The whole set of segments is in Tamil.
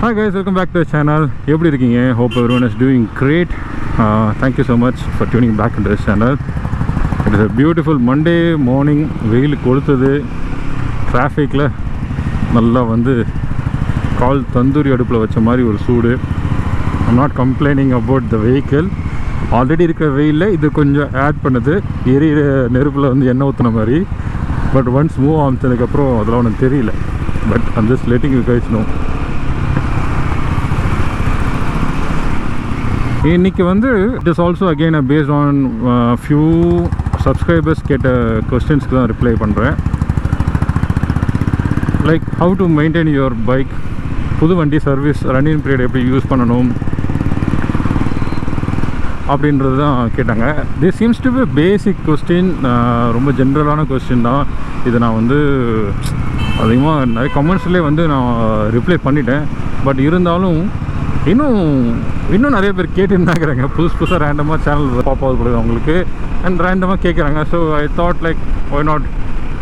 Hi guys, welcome back to the channel. எப்படி இருக்கீங்க? Hope everyone is doing great. Thank you so much for tuning back into this channel. It is a beautiful Monday morning. வெயில் கொளுத்துது. டிராஃபிக்கில் நல்லா வந்து கால் தந்தூரி அடுப்பில் வச்ச மாதிரி ஒரு சூடு. I'm not complaining about the vehicle. Already இருக்கிற வெயிலில் இது கொஞ்சம் ஆட் பண்ணுது. எரியிற நெருப்பில் வந்து எண்ணெய் ஊற்றின மாதிரி. பட் ஒன்ஸ் மூவ் ஆனதுக்கப்புறம் அதெல்லாம் ஒன்றும் தெரியல. But I'm just letting you guys know. இன்னைக்கு வந்து it is also again based on few subscribers கேட்ட கொஸ்டின்ஸ்க்கு தான் ரிப்ளை பண்ணுறேன். Like how to maintain your bike, புது வண்டி சர்வீஸ் ரன்னிங் பீரியட் எப்படி யூஸ் பண்ணணும் அப்படின்றது தான் கேட்டாங்க. This seems to be basic question, ரொம்ப ஜென்ரலான கொஸ்டின் தான். இதை நான் வந்து அதிகமாக நிறைய கமெண்ட்ஸ்லேயே வந்து நான் ரிப்ளை பண்ணிட்டேன். பட் இருந்தாலும் இன்னும் நிறைய பேர் கேட்டுன்னு இருக்கிறாங்க. புதுசாக ரேண்டமாக சேனல் பாப் ஆகுது போடுது அவங்களுக்கு அண்ட் ரேண்டமாக கேட்குறாங்க. So I thought like why not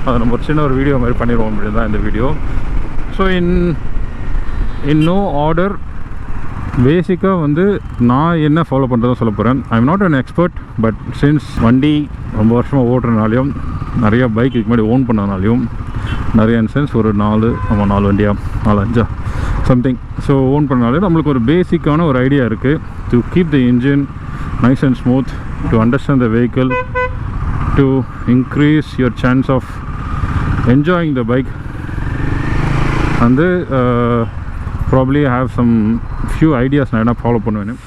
அதை நம்ம ஒரு சின்ன ஒரு வீடியோ மாதிரி பண்ணிடுவோம் அப்படின்னு தான் இந்த video. So in no order பேசிக்காக வந்து நான் என்ன ஃபாலோ பண்ணுறதும் சொல்ல போகிறேன். I am not an expert, but since வண்டி ரொம்ப வருஷமாக ஓட்டுறதுனாலையும் நிறையா பைக் இதுக்கு முன்னாடி ஓன் பண்ணதுனாலையும் நிறைய இன்சென்ஸ் ஒரு 4 வண்டியா 4-5 சம்திங் ஸோ ஓன் பண்ணாலே நம்மளுக்கு ஒரு பேசிக்கான ஒரு ஐடியா இருக்குது. To keep the engine nice and smooth, to understand the vehicle, to increase your chance of enjoying the bike வந்து probably have some few ideas நான் என்ன ஃபாலோ பண்ணுவேன்.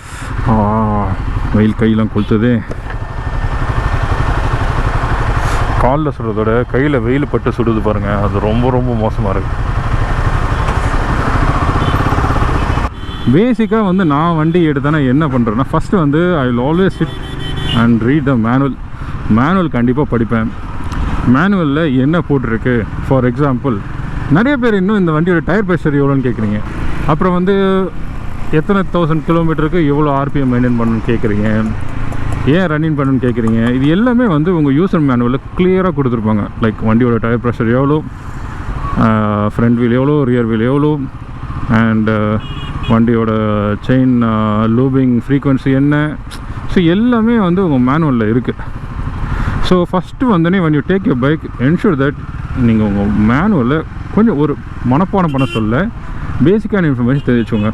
வெயில் கையெல்லாம் கொளுத்துதே. காலில் சுடுறதோட கையில் வெயில் பட்டு சுடுது பாருங்கள், அது ரொம்ப ரொம்ப மோசமாக இருக்குது. பேசிக்காக வந்து நான் வண்டி எடுத்தேன்னா என்ன பண்ணுறேன்னா, ஃபஸ்ட்டு வந்து I will always sit and read the manual கண்டிப்பாக படிப்பேன். மேனுவலில் என்ன போட்டிருக்கு. ஃபார் எக்ஸாம்பிள், நிறைய பேர் இன்னும் இந்த வண்டியோட டயர் ப்ரெஷர் எவ்வளோன்னு கேட்குறீங்க. அப்புறம் வந்து எத்தனை 1000 கிலோமீட்டருக்கு எவ்வளோ ஆர்பிஎம் மெயின்டைன் பண்ணணும்னு கேட்குறீங்க, ஏன் ரன்னிங் பண்ணணும்னு கேட்குறீங்க. இது எல்லாமே வந்து உங்கள் யூசர் மேனுவலில் கிளியராக கொடுத்துருப்பாங்க. லைக் வண்டியோட டயர் ப்ரெஷர் எவ்வளோ, ஃப்ரண்ட் வீல் எவ்வளோ, ரியர் வீல் எவ்வளோ, அண்டு வண்டியோட செயின் லூபிங் ஃப்ரீக்வன்சி என்ன. ஸோ எல்லாமே வந்து உங்கள் மேனுவலில் இருக்குது. ஸோ ஃபஸ்ட்டு வந்தோடனே when you take your bike, ensure that நீங்கள் உங்கள் மேனுவலில் கொஞ்சம் ஒரு மனப்பாடம் பண்ண சொல்ல பேசிக்கான இன்ஃபர்மேஷன் தெரிவிச்சுங்க.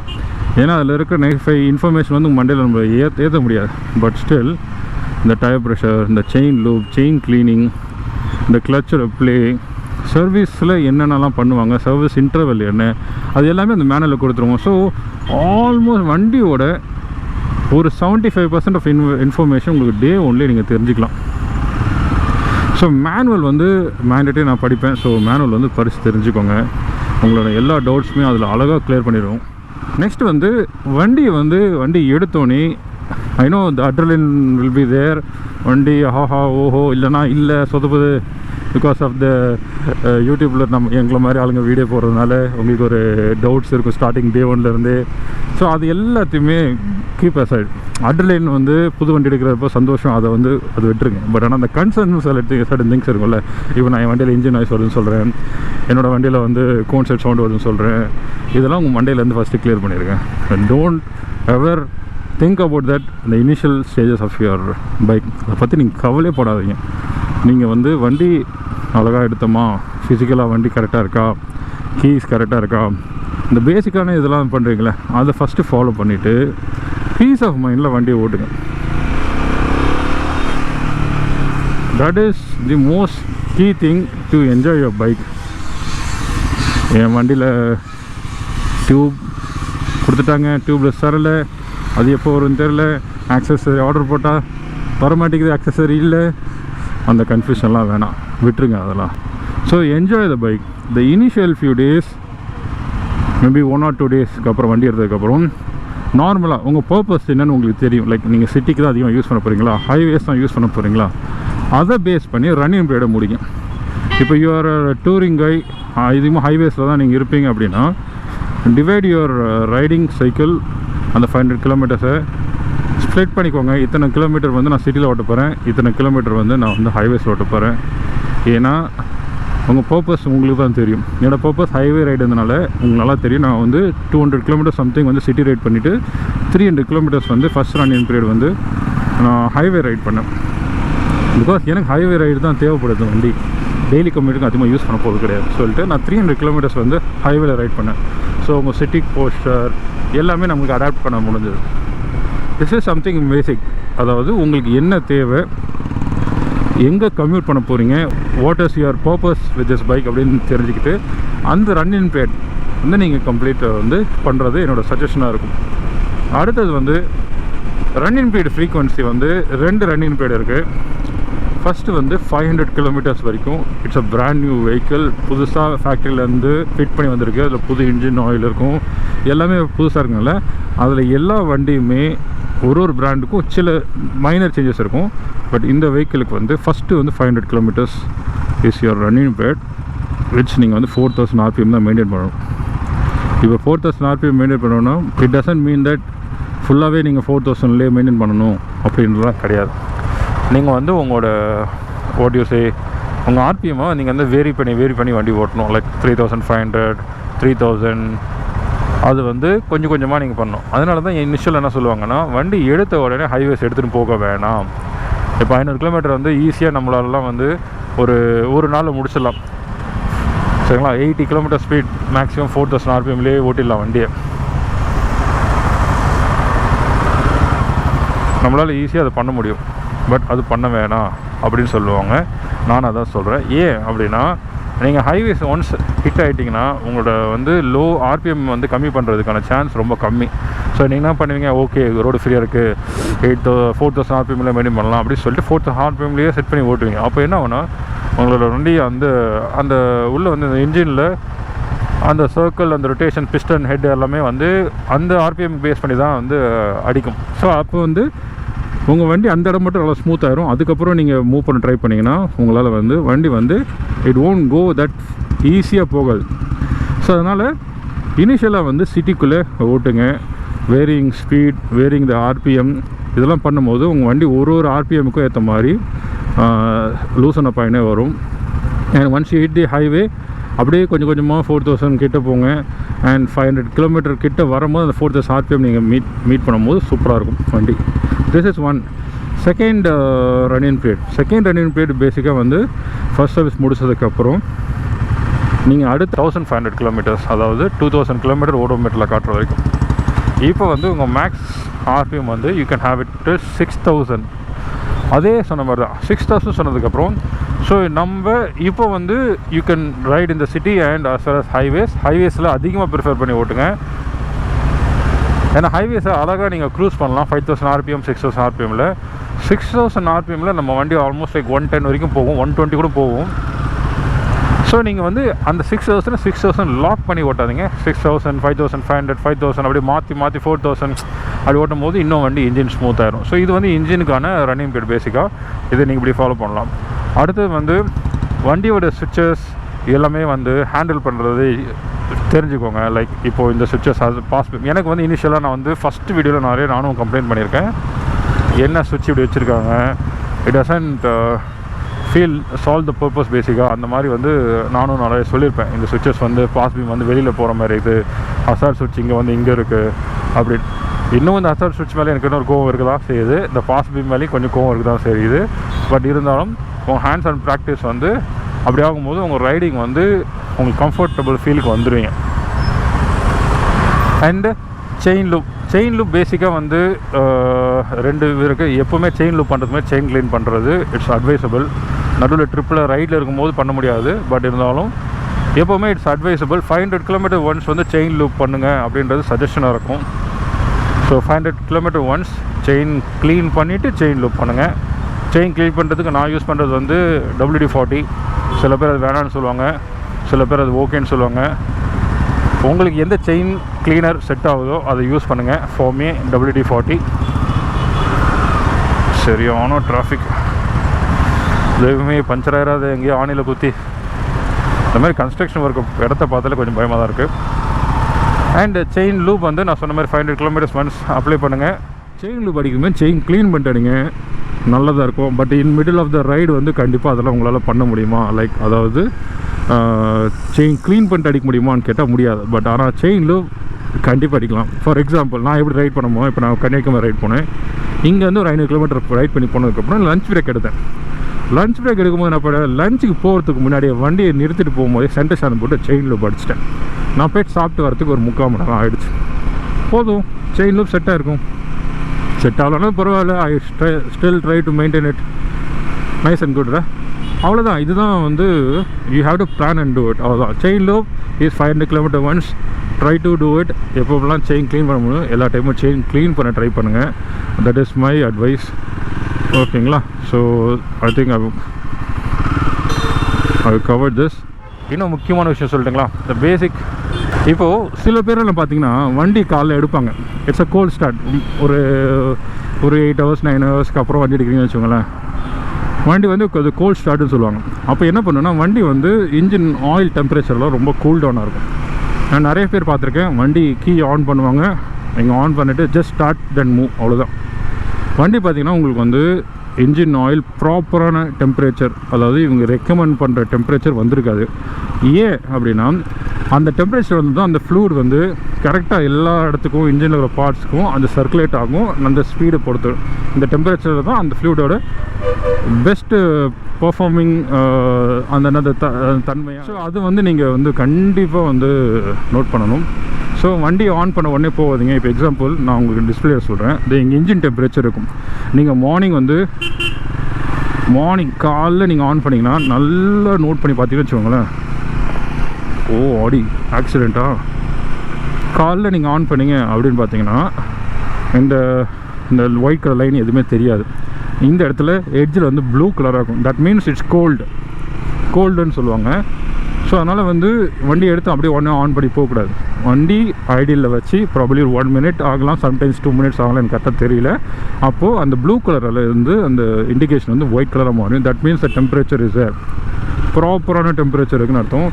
ஏன்னா அதில் இருக்கிற நெகட்டிவ் இன்ஃபர்மேஷன் வந்து உங்கள் மண்டையில் நம்ம ஏற்ற முடியாது. பட் ஸ்டில் இந்த டயர் ப்ரெஷர், இந்த செயின் லூப், செயின் க்ளீனிங், இந்த கிளச்சோட ப்ளே, சர்வீஸில் என்னென்னலாம் பண்ணுவாங்க, சர்வீஸ் இன்டர்வல் என்ன, அது எல்லாமே அந்த மேனுவலில் கொடுத்துருவோம். ஸோ ஆல்மோஸ்ட் வண்டியோட ஒரு 75% ஆஃப் இன்ஃபர்மேஷன் உங்களுக்கு டே ஒன்லேயே நீங்கள் தெரிஞ்சுக்கலாம். ஸோ மேனுவல் வந்து மேண்டேட்டரி நான் படிப்பேன். ஸோ மேனுவல் வந்து படித்து தெரிஞ்சுக்கோங்க. உங்களோட எல்லா டவுட்ஸுமே அதில் அழகாக கிளியர் பண்ணிடுவோம். நெக்ஸ்ட்டு வந்து வண்டி எடுத்தோன்னே I know the adrenaline will be there. வண்டி ஆஹா ஓஹோ இல்லைனா இல்லை சொதப்புது பிகாஸ் ஆஃப் த யூடியூப்பில் நம்ம எங்களை மாதிரி ஆளுங்க வீடியோ போடுறதுனால உங்களுக்கு ஒரு டவுட்ஸ் இருக்கும் ஸ்டார்டிங் டே 1லேருந்து. ஸோ அது எல்லாத்தையுமே கீப் அசைட். அட்ரலின் வந்து புது வண்டி எடுக்கிறப்போ சந்தோஷம், அதை வந்து அது விட்டுருங்க. பட் ஆனால் அந்த கன்சர்ன் சர்டன் திங்ஸ் இருக்கும்ல. இப்போ நான் என் வண்டியில் இன்ஜின் நாய்ஸ் வருதுன்னு சொல்கிறேன், என்னோடய வண்டியில் வந்து கோன் செட் சவுண்ட் வருதுன்னு சொல்கிறேன். இதெல்லாம் உங்கள் மண்டையிலேருந்து ஃபஸ்ட்டு கிளியர் பண்ணியிருக்கேன். Don't ever think about that இந்த initial stages of your bike. அதை பற்றி நீங்கள் கவலைப்படாதீங்க. நீங்கள் வந்து வண்டி அழகாக எடுத்தோமா, ஃபிசிக்கலாக வண்டி கரெக்டாக இருக்கா, கீஸ் கரெக்டாக இருக்கா, இந்த பேசிக்கான இதெல்லாம் பண்ணுறீங்களே அதை ஃபஸ்ட்டு ஃபாலோ பண்ணிவிட்டு பீஸ் ஆஃப் மைண்டில் வண்டியை ஓட்டுங்க. That is the most key thing to enjoy your bike. என் வண்டியில் டியூப் கொடுத்துட்டாங்க, டியூப்லெஸ் தரலை, அது எப்போ வரும்னு தெரில, ஆக்சஸரி ஆர்டர் போட்டால் வரமாட்டேங்குது, ஆக்சஸரி இல்லை, அந்த கன்ஃபியூஷன்லாம் வேணாம், விட்டுருங்க அதெல்லாம். So enjoy the bike. The initial few days, maybe 1 or 2 டேஸ்க்கு அப்புறம் வண்டி எடுத்ததுக்கப்புறம் நார்மலாக உங்கள் பர்பஸ் என்னென்னு உங்களுக்கு தெரியும். லைக் நீங்கள் சிட்டிக்கு தான் அதிகமாக யூஸ் பண்ண போகிறீங்களா, ஹைவேஸ் தான் யூஸ் பண்ண போகிறீங்களா, அதை பேஸ் பண்ணி ரன்னிங் பீரியடை முடியும். இப்போ யூஆர் டூரிங் கை, அதிகமாக ஹைவேஸில் தான் நீங்கள் இருப்பீங்க அப்படின்னா டிவைட் யுவர் ரைடிங் சைக்கிள் அந்த 500 கிலோமீட்டர்ஸை ஸ்ப்ளிட் பண்ணிக்கோங்க. இத்தனை கிலோமீட்டர் வந்து நான் சிட்டியில் ஓட்ட போகிறேன், இத்தனை கிலோமீட்டர் வந்து நான் வந்து ஹைவேஸில் ஓட்ட போகிறேன். ஏன்னா உங்கள் பர்பஸ் உங்களுக்கு தான் தெரியும். என்னோடய பர்பஸ் ஹைவே ரைடுனால உங்களுக்கு நல்லா தெரியும். நான் வந்து 200 கிலோமீட்டர் சம்திங் வந்து சிட்டி ரைட் பண்ணிவிட்டு 300 கிலோமீட்டர்ஸ் வந்து ஃபஸ்ட் ரன்னிங் பீரியட் வந்து நான் ஹைவே ரைட் பண்ணேன். பிகாஸ் எனக்கு ஹைவே ரைடு தான் தேவைப்படுது. வண்டி டெய்லி கம்யூட்டுக்கு அதிகமாக யூஸ் பண்ண போகிறது கிடையாது சொல்லிட்டு நான் 300 கிலோமீட்டர்ஸ் வந்து ஹைவேல ரைட் பண்ணேன். ஸோ உங்கள் சிட்டி போஸ்டர் எல்லாமே நமக்கு அடாப்ட் பண்ண முடிஞ்சது. திஸ் இஸ் சம்திங் பேசிக். அதாவது உங்களுக்கு என்ன தேவை, எங்கே கம்யூட் பண்ண போகிறீங்க, what is your purpose with this bike அப்படின்னு தெரிஞ்சுக்கிட்டு அந்த ரன்னிங் பீரியட் வந்து நீங்கள் கம்ப்ளீட் வந்து பண்ணுறது என்னோடய சஜஷனாக இருக்கும். அடுத்தது வந்து ரன்னிங் பீரியட் ஃப்ரீக்வன்சி வந்து 2 ரன்னிங் பீரியட் இருக்குது. ஃபஸ்ட்டு வந்து 500 கிலோமீட்டர்ஸ் வரைக்கும். It's a brand new vehicle. புதுசாக ஃபேக்ட்ரியிலேருந்து ஃபிட் பண்ணி வந்திருக்கு. அதில் புது இன்ஜின் ஆயில் இருக்கும், எல்லாமே புதுசாக இருக்குனால அதில் எல்லா வண்டியுமே ஒரு பிராண்டுக்கும் சில மைனர் சேஞ்சஸ் இருக்கும். பட் இந்த வெஹிக்கிளுக்கு வந்து ஃபஸ்ட்டு வந்து 500 kilometres is your running period, which நீங்கள் வந்து 4000 RPM தான் மெயின்டைன் பண்ணணும். இப்போ 4000 RPM மெயின்டைன் பண்ணணும்னா இட் டசன்ட் மீன் தட் ஃபுல்லாகவே நீங்கள் 4000லேயே மெயின்டைன் பண்ணணும் அப்படின்றதுலாம் கிடையாது. நீங்கள் வந்து உங்களோட வாட் யூ சே உங்கள் ஆர்பிஎம்மை நீங்கள் வந்து வேரி பண்ணி வண்டி ஓட்டணும். லைக் 3500 3000 அது வந்து கொஞ்சம் கொஞ்சமாக நீங்கள் பண்ணணும். அதனால தான் இனிஷியல் என்ன சொல்லுவாங்கன்னா, வண்டி எடுத்த உடனே ஹைவேஸ் எடுத்துகிட்டு போக வேணாம். இப்போ 500 கிலோமீட்டர் வந்து ஈஸியாக நம்மளாலலாம் வந்து ஒரு நாளில் முடிச்சிடலாம் சரிங்களா. 80 கிலோமீட்டர் ஸ்பீட் மேக்ஸிமம் 4000 RPMலேயே ஓட்டிடலாம் வண்டியை. நம்மளால் ஈஸியாக அதை பண்ண முடியும். பட் அது பண்ண வேணாம் அப்படின்னு சொல்லுவாங்க. நான் அதான் சொல்கிறேன். ஏன் அப்படின்னா, நீங்கள் ஹைவேஸ் ஒன்ஸ் ஹிட் ஆகிட்டிங்கன்னா உங்களோட வந்து லோ RPM வந்து கம்மி பண்ணுறதுக்கான சான்ஸ் ரொம்ப கம்மி. ஸோ நீங்கள் என்ன பண்ணுவீங்க, ஓகே ரோடு ஃப்ரீயாக இருக்குது 4000 RPMல மெயின்டைன் பண்ணலாம் அப்படின்னு சொல்லிட்டு 4000 RPMலேயே செட் பண்ணி ஓட்டுவீங்க. அப்போ என்ன ஆகுனா, உங்களோட வண்டி அந்த உள்ளே வந்து இந்த இன்ஜினில் அந்த சர்க்கிள், அந்த ரொட்டேஷன், பிஸ்டன், ஹெட் எல்லாமே வந்து அந்த RPM பேஸ் பண்ணி தான் வந்து அடிக்கும். ஸோ அப்போ வந்து உங்கள் வண்டி அந்த இடம் மட்டும் நல்லா ஸ்மூத் ஆயிரும். அதுக்கப்புறம் நீங்கள் மூவ் பண்ண ட்ரை பண்ணிங்கன்னா உங்களால் வந்து வண்டி வந்து இட் ஓன்ட் கோ தட் ஈஸியாக போகாது. ஸோ அதனால் இனிஷியலாக வந்து சிட்டிக்குள்ளே ஓட்டுங்க. வேரியிங் ஸ்பீட், வேரியிங் த RPM இதெல்லாம் பண்ணும்போது உங்கள் வண்டி ஒரு RPMக்கும் ஏற்ற மாதிரி லூசன் அப் ஆகினே வரும். And once you hit the highway அப்படியே கொஞ்சம் கொஞ்சமாக 4000 கிட்ட போங்க. அண்ட் 500 கிலோமீட்டர் கிட்ட வரும்போது அந்த 4000 RPM நீங்கள் மீட் பண்ணும்போது சூப்பராக இருக்கும் வண்டி. This is one. Second running period பேசிக்காக வந்து ஃபர்ஸ்ட் சர்வீஸ் முடிச்சதுக்கப்புறம் நீங்கள் அடுத்த 1500 கிலோமீட்டர்ஸ், அதாவது 2000 கிலோமீட்டர் ஓடோமீட்டரில் காட்டுற வரைக்கும். இப்போ வந்து உங்கள் மேக்ஸ் RPM வந்து யூ கேன் ஹேவ் இட் 6000. அதே சொன்ன மாதிரி தான் 6000 சொன்னதுக்கப்புறம் ஸோ நம்ம இப்போ வந்து you can ride in the city and as well as ஹைவேஸில் அதிகமாக ப்ரிஃபர் பண்ணி ஓட்டுங்க. ஏன்னா ஹைவேஸை அழகாக நீங்கள் க்ரூஸ் பண்ணலாம் 5000 RPM 6000 RPMல. 6000 RPMல நம்ம வண்டி ஆல்மோஸ்ட் லைக் 110 வரைக்கும் போகும், 120 கூட போகும். ஸோ நீங்கள் வந்து அந்த 6000 லாக் பண்ணி ஓட்டாதீங்க. 6000 5500 5000 அப்படியே மாற்றி 4000 அப்படி ஓட்டும் போது இன்னும் வண்டி இன்ஜின் ஸ்மூத் ஆயிரும். ஸோ இது வந்து இன்ஜினுக்கான ரன்னிங் பீரியட் பேசிக்காக. இதை நீங்கள் இப்படி ஃபாலோ பண்ணலாம். அடுத்தது வந்து வண்டியோட சுவிட்சஸ் எல்லாமே வந்து ஹேண்டில் பண்ணுறது தெரிஞ்சுக்கோங்க. லைக் இப்போது இந்த சுவிட்சஸ் எனக்கு வந்து இனிஷியலாக நான் வந்து ஃபஸ்ட்டு வீடியோவில் நானும் கம்ப்ளைண்ட் பண்ணியிருக்கேன். என்ன சுவிட்ச் இப்படி வச்சுருக்காங்க, it doesn't solve the purpose பேசிக்காக அந்த மாதிரி வந்து நானும் நிறைய சொல்லியிருப்பேன். இந்த சுவிட்சஸ் வந்து பாஸ் பீம் வந்து வெளியில் போகிற மாதிரி இருக்குது, ஹசார்ட் சுவிட்ச் இங்கே இருக்குது அப்படின்னு. இன்னும் இந்த ஹசார்ட் சுவிட்ச் மேலே எனக்கு இன்னொரு கோவம் இருக்குது தான் செய்யுது, இந்த பாஸ் பீம் மேலேயும் கொஞ்சம் கோவம் இருக்குது தான் செய்யுது. பட் இருந்தாலும் உங்கள் ஹேண்ட்ஸ் அண்ட் ப்ராக்டிஸ் வந்து அப்படி ஆகும்போது உங்கள் ரைடிங் வந்து உங்களுக்கு கம்ஃபர்டபுள் ஃபீலுக்கு வந்துடுவீங்க. அண்டு செயின் லூப் பேசிக்காக வந்து 2 இருக்குது. எப்போவுமே செயின் லூப் பண்ணுறதுமே செயின் க்ளீன் பண்ணுறது இட்ஸ் அட்வைசபிள். நடுவில் ட்ரிப்பில் ரைடில் இருக்கும்போது பண்ண முடியாது, பட் இருந்தாலும் எப்போவுமே இட்ஸ் அட்வைசபிள். 500 கிலோமீட்டர் ஒன்ஸ் வந்து செயின் லூப் பண்ணுங்கள் அப்படின்றது சஜஷனாக இருக்கும். So 500 kilometre once chain clean பண்ணிவிட்டு செயின் லூப் பண்ணுங்கள். செயின் க்ளீன் பண்ணுறதுக்கு நான் யூஸ் பண்ணுறது வந்து WD-40. சில பேர் அது வேணான்னு சொல்லுவாங்க, சில பேர் அது ஓகேன்னு சொல்லுவாங்க. உங்களுக்கு எந்த செயின் க்ளீனர் செட் ஆகுதோ அதை யூஸ் பண்ணுங்கள். For me WD-40. சரியான டிராஃபிக், தெய்வமே பஞ்சர் ஆயிடாது எங்கேயோ ஆணியில் குத்தி. இந்த மாதிரி கன்ஸ்ட்ரக்ஷன் ஒர்க் இடத்த பார்த்தாலே கொஞ்சம் பயமாக தான் இருக்குது. அண்ட் செயின் லூப் வந்து நான் சொன்ன மாதிரி 500 கிலோமீட்டர்ஸ் ஒன்ஸ் அப்ளை பண்ணுங்கள். செயின் லூப் அடிக்கும்போது செயின் க்ளீன் பண்ணிட்டு அடிங்க. நல்லதாக இருக்கும். But in middle of the ride வந்து கண்டிப்பாக அதெல்லாம் உங்களால் பண்ண முடியுமா? லைக் அதாவது செயின் க்ளீன் பண்ணிட்டு அடிக்க முடியுமான்னு கேட்டால் முடியாது. பட் ஆனால் செயின் லூப் கண்டிப்பாக அடிக்கலாம். ஃபார் எக்ஸாம்பிள் நான் எப்படி ரைட் பண்ணுமோ, இப்போ நான் கன்னியாகுமரி ரைட் போனேன். இங்கேருந்து ஒரு 500 கிலோமீட்டர் ரைட் பண்ணி போனதுக்கப்புறம் லஞ்ச் பிரேக் எடுத்தேன். லஞ்ச் பிரேக் எடுக்கும்போது நான் இப்போ லஞ்சுக்கு போகிறதுக்கு முன்னாடியே வண்டியை நிறுத்திட்டு போகும்போது சென்டர் ஸ்டாண்ட் போட்டு செயின் லூப் அடிச்சிட்டேன். நான் போய்ட்டு சாப்பிட்டு வரத்துக்கு ஒரு 3/4 மணி நேரம் ஆகிடுச்சு. போதும், செயின் லூப் செட்டாக இருக்கும். செட் ஆகலனாலும் பரவாயில்ல, I still try to maintain it nice and good. அவ்வளோதான். இதுதான் வந்து you have to plan and do it. அவ்வளோதான். Chain loop is 500 kilometre once. Try to do it. எப்போலாம் செயின் க்ளீன் பண்ண முடியும் எல்லா டைமும் செயின் க்ளீன் பண்ண ட்ரை பண்ணுங்கள். That is my advice. ஓகேங்களா? So I think I covered this. இன்னும் முக்கியமான விஷயம் சொல்லிட்டுங்களா, த பேசிக். இப்போது சில பேரெல்லாம் பார்த்தீங்கன்னா வண்டி காலைல எடுப்பாங்க. It's a cold start. ஒரு 8 hours 9 ஹவர்ஸ்க்கு அப்புறம் வண்டி எடுக்கிறீங்கன்னு வச்சுக்கோங்களேன். வண்டி வந்து அது கோல்ட் ஸ்டார்ட்டுன்னு சொல்லுவாங்க. அப்போ என்ன பண்ணுன்னா வண்டி வந்து இன்ஜின் ஆயில் டெம்பரேச்சர்லாம் ரொம்ப கூல் டவுனாக இருக்கும். நான் நிறைய பேர் பார்த்துருக்கேன், வண்டி கீ ஆன் பண்ணுவாங்க, நீங்கள் ஆன் பண்ணிவிட்டு ஜஸ்ட் ஸ்டார்ட் தென் மூவ், அவ்வளோதான். வண்டி பார்த்திங்கன்னா உங்களுக்கு வந்து இன்ஜின் ஆயில் ப்ராப்பரான டெம்பரேச்சர், அதாவது இவங்க ரெக்கமெண்ட் பண்ணுற டெம்பரேச்சர் வந்திருக்காது. ஏன் அப்படின்னா அந்த டெம்பரேச்சர் வந்து தான் அந்த ஃப்ளூட் வந்து கரெக்டாக எல்லா இடத்துக்கும் இன்ஜினில் இருக்கிற பார்ட்ஸுக்கும் அந்த சர்க்குலேட் ஆகும். அந்த ஸ்பீடை பொறுத்து இந்த டெம்பரேச்சர் தான் அந்த ஃப்ளூடோட பெஸ்ட்டு பர்ஃபார்மிங் அந்த தன்மையாக. ஸோ அது வந்து நீங்கள் வந்து கண்டிப்பாக வந்து நோட் பண்ணணும். ஸோ வண்டி ஆன் பண்ண உடனே போகாதீங்க. இப்போ எக்ஸாம்பிள் நான் உங்களுக்கு டிஸ்பிளே சொல்கிறேன். இது எங்கள் இன்ஜின் டெம்பரேச்சர் இருக்கும். நீங்கள் மார்னிங் காலைல நீங்கள் ஆன் பண்ணிங்கன்னா நல்லா நோட் பண்ணி பார்த்தீங்கன்னு வச்சுக்கோங்களேன். ஓ ஆடி ஆக்சிடெண்ட்டா? காலைல நீங்கள் ஆன் பண்ணிங்க அப்படின்னு பார்த்தீங்கன்னா இந்த ஒயிட் கலர் லைன் எதுவுமே தெரியாது. இந்த இடத்துல எட்ஜில் வந்து ப்ளூ கலராக இருக்கும். தட் மீன்ஸ் இட்ஸ் கோல்டுன்னு சொல்லுவாங்க. ஸோ அதனால் வந்து வண்டி எடுத்து அப்படியே உடனே ஆன் பண்ணி போகக்கூடாது. வண்டி ஐடியில் வச்சு ப்ராபப்ளி 1 minute ஆகலாம், சம்டைம்ஸ் 2 minutes ஆகலாம், எனக்கு கரெக்டாக தெரியல. அப்போது அந்த ப்ளூ கலரில் இருந்து அந்த இண்டிகேஷன் வந்து ஒயிட் கலராக மாறும். That means the temperature is ப்ராப்பரான டெம்பரேச்சர் இருக்குன்னு அர்த்தம்.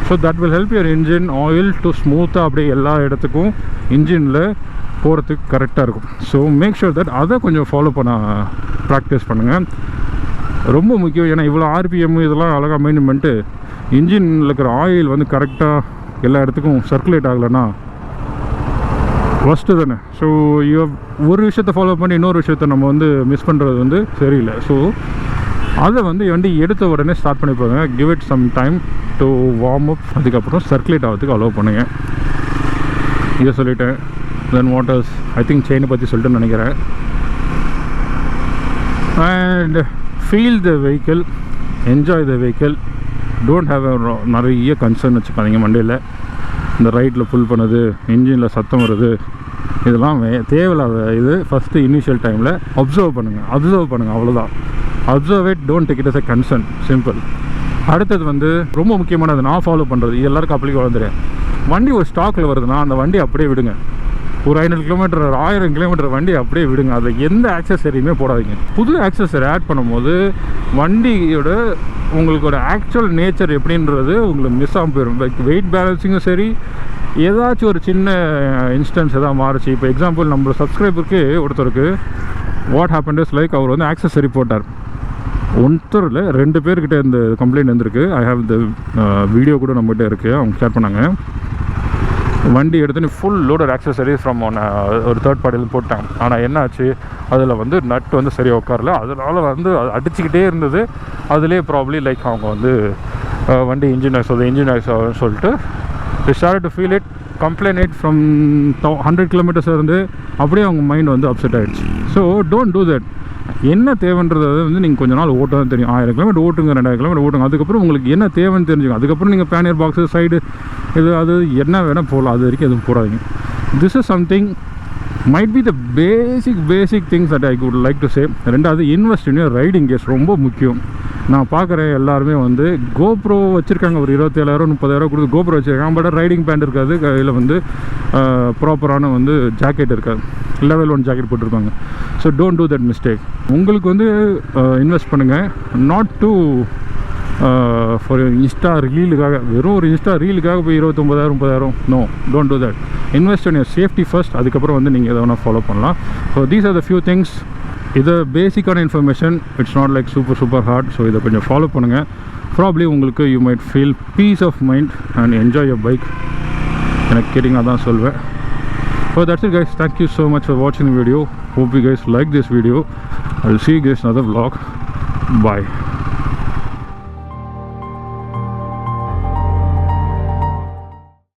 So that will help your engine oil to ஸ்மூத்தாக அப்படியே எல்லா இடத்துக்கும் இன்ஜினில் போகிறதுக்கு கரெக்டாக இருக்கும். ஸோ மேக் ஷூர் தட் அதை கொஞ்சம் ஃபாலோ பண்ண ப்ராக்டிஸ் பண்ணுங்கள். ரொம்ப முக்கியம். ஏன்னா இவ்வளோ RPM இதெல்லாம் அழகாக மெயின்டைன் பண்ணிட்டு இன்ஜினில் இருக்கிற ஆயில் வந்து கரெக்டாக எல்லா இடத்துக்கும் சர்க்குலேட் ஆகலைன்னா ஃபஸ்ட்டு தானே. ஸோ ஒரு விஷயத்தை ஃபாலோ பண்ணி இன்னொரு விஷயத்தை நம்ம வந்து மிஸ் பண்ணுறது வந்து சரியில்லை. ஸோ அதை வந்து வண்டி எடுத்த உடனே ஸ்டார்ட் பண்ணி போங்க. Give it some time to warm up. அதுக்கப்புறம் சர்க்குலேட் ஆகிறதுக்கு அலோவ் பண்ணுங்கள். இதை சொல்லிட்டேன். தென் வாட்டர்ஸ் ஐ திங்க் செயினை பற்றி சொல்லிட்டு நினைக்கிறேன். And feel the vehicle, enjoy the vehicle. Don't have நிறைய கன்சர்ன் வச்சுக்காதீங்க வண்டியில். இந்த ரைட்டில் புல் பண்ணுது, இன்ஜினில் சத்தம் வருது, இதெல்லாம் தேவையில்லாத இது. ஃபஸ்ட்டு இனிஷியல் டைமில் அப்சர்வ் பண்ணுங்கள் அவ்வளோதான். Observe it, don't take it as a concern, simple. அடுத்தது வந்து ரொம்ப முக்கியமானது நான் ஃபாலோ பண்ணுறது, இது எல்லாருக்கும் அப்ளிகேபிள் வந்துடுறேன். வண்டி ஒரு ஸ்டாக்கில் வருதுன்னா அந்த வண்டி அப்படியே விடுங்க. ஒரு 500 கிலோமீட்டர் 1000 கிலோமீட்டர் வண்டி அப்படியே விடுங்க. அதில் எந்த ஆக்சஸரியுமே போடாதீங்க. புது ஆக்சஸரி ஆட் பண்ணும்போது வண்டியோட உங்களுக்கோட ஆக்சுவல் நேச்சர் எப்படின்றது உங்களுக்கு மிஸ் ஆகும் போயிடும். வெயிட் பேலன்ஸிங்கும் சரி, ஏதாச்சும் ஒரு சின்ன இன்ஸ்டன்ஸ் எதாவது மாறுச்சு. இப்போ எக்ஸாம்பிள் நம்ம சப்ஸ்கிரைபருக்கு ஒருத்தருக்கு வாட் ஹேப்பன் இஸ் லைக், அவர் வந்து ஆக்சஸரி போட்டார். ஒருத்தரில் 2 பேர்கிட்ட இந்த கம்ப்ளைண்ட் வந்திருக்கு. ஐ ஹேவ் இந்த வீடியோ கூட நம்மகிட்ட இருக்குது, அவங்க ஷேர் பண்ணாங்க. வண்டி எடுத்துன்னு ஃபுல் லோடட் ஆக்சஸரிஸ் ஃப்ரம் ஒரு தேர்ட் பார்ட்டியில் போட்டாங்க. ஆனால் என்ன ஆச்சு, அதில் வந்து நட்டு வந்து சரியாக உட்காரல. அதனால் வந்து அடிச்சுக்கிட்டே இருந்தது. அதுலேயே ப்ராப்ளி லைக் அவங்க வந்து வண்டி இன்ஜின் ஆக்ஸ் சொல்லிட்டு start to feel it, complaint it from 100 kilometres இருந்து அப்படியே அவங்க மைண்ட் வந்து அப்செட் ஆகிடுச்சு. So don't do that. என்ன தேவைன்றது வந்து நீங்கள் கொஞ்ச நாள் ஓட்ட தெரியும். 1000 கிலோமீட்டர் ஓட்டுங்க, 2000 கிலோமீட்டர் ஓட்டுங்க. அதுக்கப்புறம் உங்களுக்கு என்ன தேவைன்னு தெரிஞ்சுங்க. அதுக்கப்புறம் நீங்கள் பேனியர் பாக்ஸு சைடு இது அது என்ன வேணால் போடலாம். அது வரைக்கும் எதுவும் போடாதீங்க. This is something might be the basic things that I could like to say. ரெண்டாவது, இன்வெஸ்ட் இன் யுவர் ரைடிங் கேஸ் ரொம்ப முக்கியம். நான் பார்க்குறேன் எல்லாருமே வந்து கோப்ரோ வச்சுருக்காங்க. ஒரு 27,000 30,000 கொடுத்து கோப்ரோ வச்சுருக்காங்க. பட் ரைடிங் பேண்ட் இருக்காது, கையில் வந்து ப்ராப்பரான வந்து ஜாக்கெட் இருக்காது, லெவல் 1 ஜாக்கெட் போட்டிருப்பாங்க. So don't do that mistake. உங்களுக்கு வந்து இன்வெஸ்ட் பண்ணுங்கள், நாட் டு ஃபார் இன்ஸ்டா ரீலுக்காக. வெறும் ஒரு இன்ஸ்டா ரீலுக்காக போய் 29,000 30,000 no, don't do that. Invest in your safety first. அதுக்கப்புறம் வந்து நீங்கள் எதை வேணால் ஃபாலோ பண்ணலாம். So these are the few things இது பேசிக்கான information, it's not like super hard. So இதை கொஞ்சம் ஃபாலோ பண்ணுங்கள். ப்ராப்ளி உங்களுக்கு you might feel piece of mind and enjoy your bike. எனக்கு கேட்டிங்கன்னா தான் சொல்வேன். So that's it guys, thank you so much for watching the video. Hope you guys like this video. I'll see you guys in another vlog. Bye.